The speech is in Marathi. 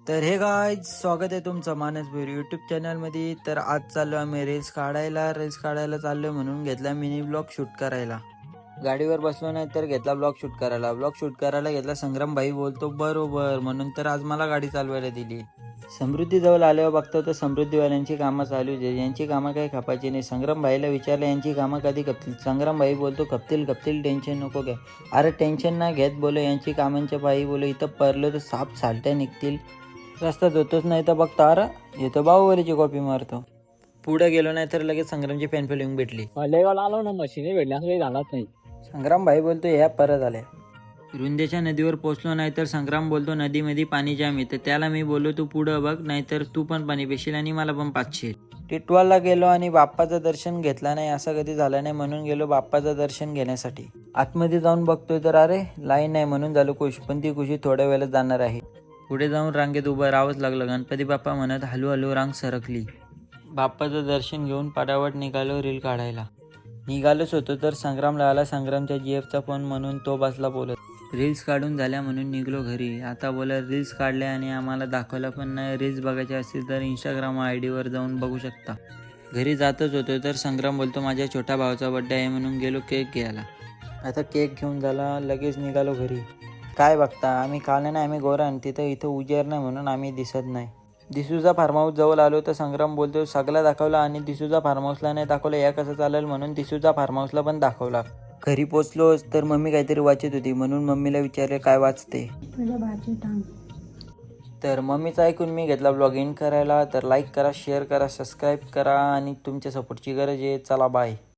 तर हे गाईज, स्वागत आहे तुमचं मानस भोईर यूट्यूब चॅनलमध्ये. तर आज चाललो आम्ही रील्स काढायला चाललो म्हणून घेतला मिनी ब्लॉग शूट करायला. गाडीवर बसलो नाही तर घेतला ब्लॉग शूट करायला घेतला. संग्राम भाई बोलतो बरोबर म्हणून तर आज मला गाडी चालवायला दिली. समृद्धी जवळ आल्यावर बघतो तर समृद्धीवाल्यांची कामं चालू आहे. यांची कामं काही खपायची नाही. संग्राम भाईला विचारलं यांची कामं कधी खपतील. संग्राम भाई बोलतो खपतील टेन्शन नको घ्या. अरे टेन्शन ना घेत बोलो, यांची कामांच्या बाई बोलो इथं परलो तर साप सालट्या निघतील. रस्ता होतोच नाही तर बघता अरे येतो बाहुबलीची कॉपी मारतो. पुढे गेलो नाही तर लगेच संग्रामची पॅन फिलिंग भेटली. लेगावला आलो ना, मशीने भेटल्या काही झालाच नाही. संग्राम भाई बोलतो ह्या परत आल्या. रुंदेच्या नदीवर पोचलो नाही तर संग्राम बोलतो नदीमध्ये पाणी जाम येतं. त्याला मी बोललो तू पुढं बघ नाहीतर तू पण पाणी पेशील आणि मला पण पाचशील. टिटवालला गेलो आणि बाप्पाचं दर्शन घेतलं नाही. असं कधी झालं नाही म्हणून गेलो बाप्पाचं दर्शन घेण्यासाठी. आतमध्ये जाऊन बघतोय तर अरे लाईन नाही म्हणून झालो खुश, पण ती खुशी थोड्या वेळात जाणार आहे. पुढे जाऊन रांगेत उभं राहावंच लागलं. गणपती बाप्पा म्हणत हळूहळू रांग सरकली. बाप्पाचं दर्शन घेऊन पटापट निघालो रील काढायला. निघालोच होतो तर संग्रामला आला संग्रामच्या जीएफचा फोन म्हणून तो बसला बोलत. रील्स काढून झाल्या म्हणून निघलो घरी. आता बोला रील्स काढल्या आणि आम्हाला दाखवलं पण नाही. रील्स बघायचे असतील तर इंस्टाग्राम आयडीवर जाऊन बघू शकता. घरी जातच होतो तर संग्राम बोलतो माझ्या छोट्या भावाचा बड्डे आहे म्हणून गेलो केक घ्यायला. आता केक घेऊन झाला लगेच निघालो घरी. काय बघता आम्ही काले नाही, आम्ही गोरा आणि इथं उजेर नाही म्हणून आम्ही दिसत नाही. दिसूचा फार्म हाऊस जवळ आलो तर संग्राम बोलतो सगळा दाखवला आणि दिसूचा फार्म हाऊसला नाही दाखवलं. या कसं चालेल म्हणून दिसूचा फार्म हाऊसला पण दाखवला. घरी पोचलोच तर मम्मी काहीतरी वाचत होती म्हणून मम्मीला विचारले काय वाचते. तर मम्मीचं ऐकून मी घेतला ब्लॉग एंड करायला. तर लाईक करा, शेअर करा, सबस्क्राईब करा आणि तुमच्या सपोर्टची गरज आहे. चला बाय.